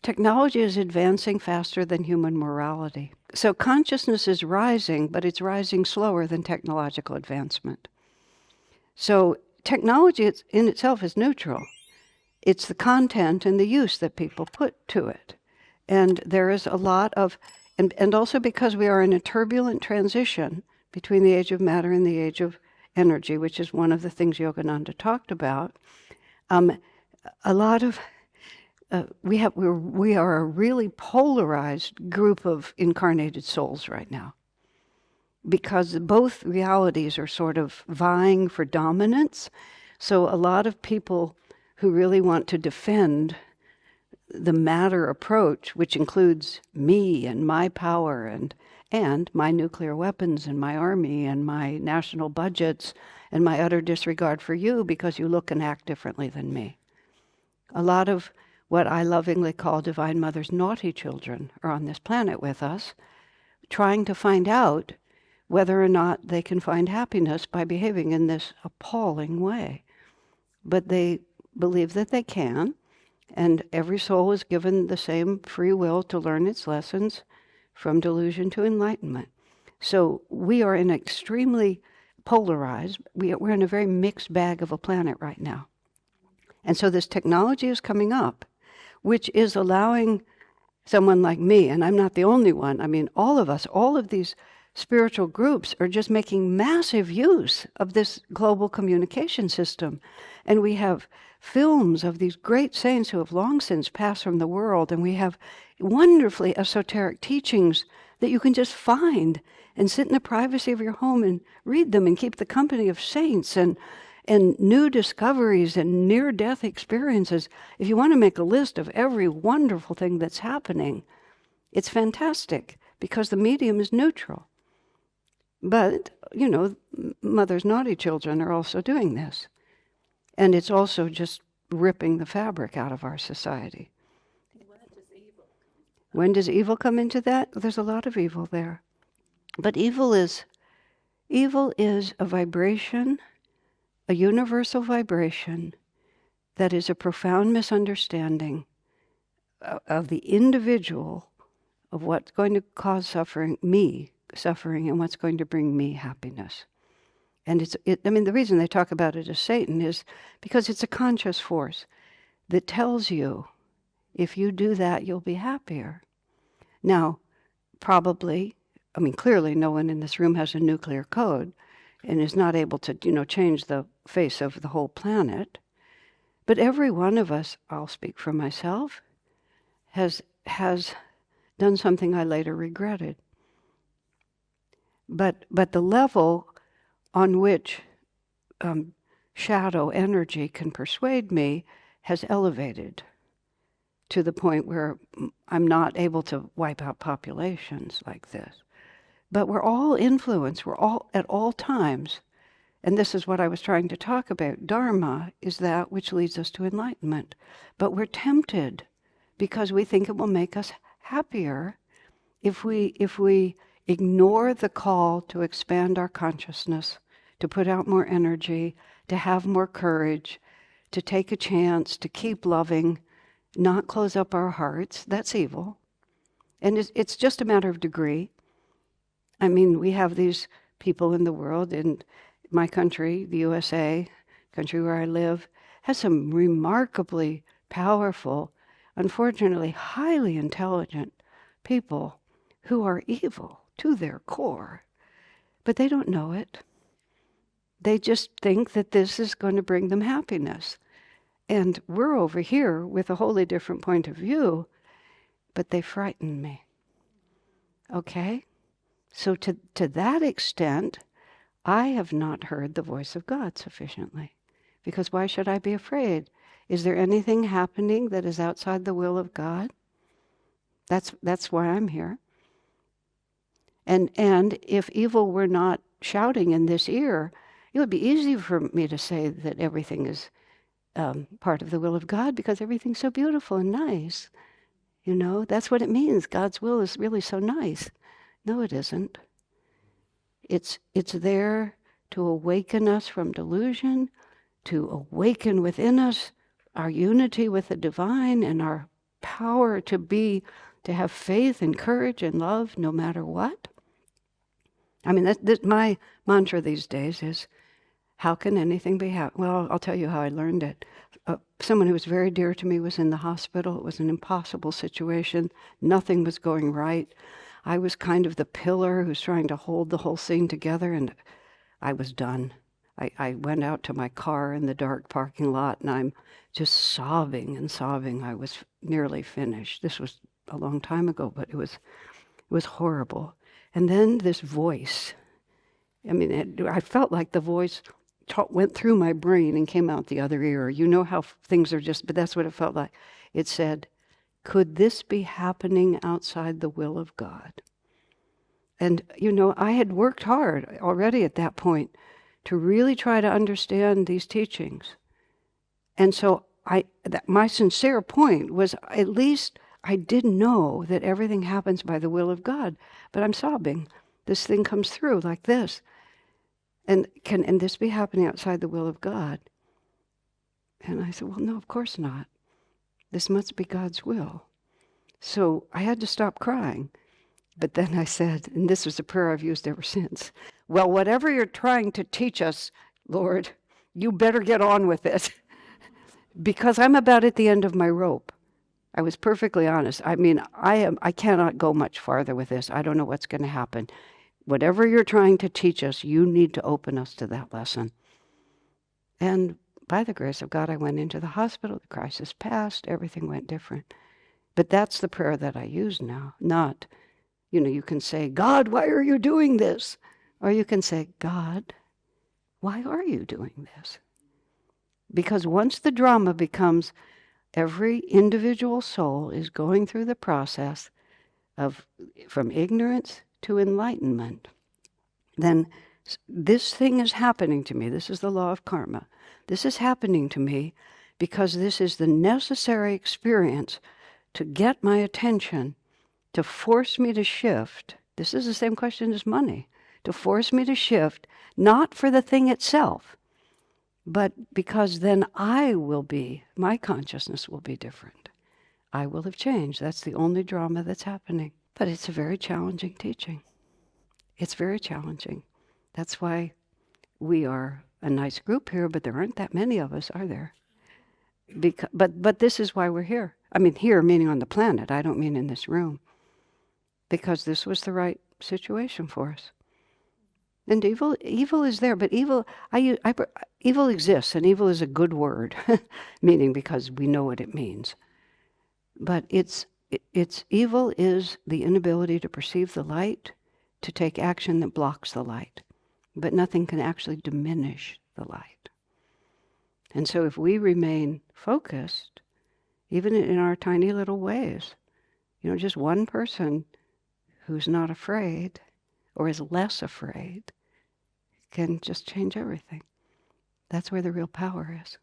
Technology is advancing faster than human morality. So consciousness is rising, but it's rising slower than technological advancement. So technology in itself is neutral. It's the content and the use that people put to it. And there is a lot of, and also because we are in a turbulent transition between the age of matter and the age of energy, which is one of the things Yogananda talked about, a lot of, we are a really polarized group of incarnated souls right now, because both realities are sort of vying for dominance. So a lot of people who really want to defend the matter approach, which includes me and my power and my nuclear weapons and my army and my national budgets and my utter disregard for you because you look and act differently than me. A lot of what I lovingly call Divine Mother's naughty children are on this planet with us, trying to find out whether or not they can find happiness by behaving in this appalling way. But they believe that they can, and every soul is given the same free will to learn its lessons from delusion to enlightenment. So we are in extremely polarized, we're in a very mixed bag of a planet right now. And so this technology is coming up, which is allowing someone like me, and I'm not the only one, I mean all of us, all of these spiritual groups are just making massive use of this global communication system. And we have films of these great saints who have long since passed from the world, and we have wonderfully esoteric teachings that you can just find and sit in the privacy of your home and read them and keep the company of saints and new discoveries and near-death experiences. If you want to make a list of every wonderful thing that's happening, it's fantastic because the medium is neutral. But, Mother's naughty children are also doing this. And it's also just ripping the fabric out of our society. When does evil come into that? There's a lot of evil there. But evil is a vibration, a universal vibration that is a profound misunderstanding of the individual, of what's going to cause suffering, and what's going to bring me happiness. And the reason they talk about it as Satan is because it's a conscious force that tells you, if you do that, you'll be happier. Now, clearly no one in this room has a nuclear code and is not able to, change the face of the whole planet. But every one of us, I'll speak for myself, has done something I later regretted. But the level on which shadow energy can persuade me has elevated to the point where I'm not able to wipe out populations like this. But we're all influenced, we're all at all times, and this is what I was trying to talk about. Dharma is that which leads us to enlightenment. But we're tempted because we think it will make us happier if we ignore the call to expand our consciousness, to put out more energy, to have more courage, to take a chance, to keep loving, not close up our hearts. That's evil. And it's just a matter of degree. We have these people in the world, in my country, the USA, country where I live, has some remarkably powerful, unfortunately highly intelligent people who are evil to their core. But they don't know it. They just think that this is going to bring them happiness. And we're over here with a wholly different point of view, but they frighten me. Okay? So to that extent, I have not heard the voice of God sufficiently. Because why should I be afraid? Is there anything happening that is outside the will of God? That's why I'm here. And if evil were not shouting in this ear, it would be easy for me to say that everything is part of the will of God because everything's so beautiful and nice. That's what it means. God's will is really so nice. No, it isn't. It's there to awaken us from delusion, to awaken within us our unity with the divine and our power to have faith and courage and love no matter what. I mean, my mantra these days is, how can anything be happy? Well, I'll tell you how I learned it. Someone who was very dear to me was in the hospital. It was an impossible situation. Nothing was going right. I was kind of the pillar who's trying to hold the whole scene together, and I was done. I went out to my car in the dark parking lot, and I'm just sobbing and sobbing. I was nearly finished. This was a long time ago, but it was horrible. And then this voice, I mean, I felt like the voice went through my brain and came out the other ear. You know how things are just, but that's what it felt like. It said, could this be happening outside the will of God? And, I had worked hard already at that point to really try to understand these teachings. And so my sincere point was, at least I did know that everything happens by the will of God, but I'm sobbing. This thing comes through like this. And can this be happening outside the will of God? And I said, well, no, of course not. This must be God's will. So I had to stop crying. But then I said, and this was a prayer I've used ever since, well, whatever you're trying to teach us, Lord, you better get on with it. Because I'm about at the end of my rope. I was perfectly honest. I mean, I cannot go much farther with this. I don't know what's going to happen. Whatever you're trying to teach us, you need to open us to that lesson. And by the grace of God, I went into the hospital. The crisis passed. Everything went different. But that's the prayer that I use now. Not, you can say, God, why are you doing this? Or you can say, God, why are you doing this? Because once the drama becomes every individual soul is going through the process of from ignorance to enlightenment, then this thing is happening to me. This is the law of karma. This is happening to me because this is the necessary experience to get my attention, to force me to shift. This is the same question as money. To force me to shift, not for the thing itself, but because then my consciousness will be different. I will have changed. That's the only drama that's happening. But it's a very challenging teaching. It's very challenging. That's why we are a nice group here, but there aren't that many of us, are there? But this is why we're here. I mean, here meaning on the planet. I don't mean in this room. Because this was the right situation for us. And evil is there, but evil exists, and evil is a good word, meaning because we know what it means. But it's evil is the inability to perceive the light, to take action that blocks the light. But nothing can actually diminish the light. And so if we remain focused, even in our tiny little ways, just one person who's not afraid or is less afraid can just change everything. That's where the real power is.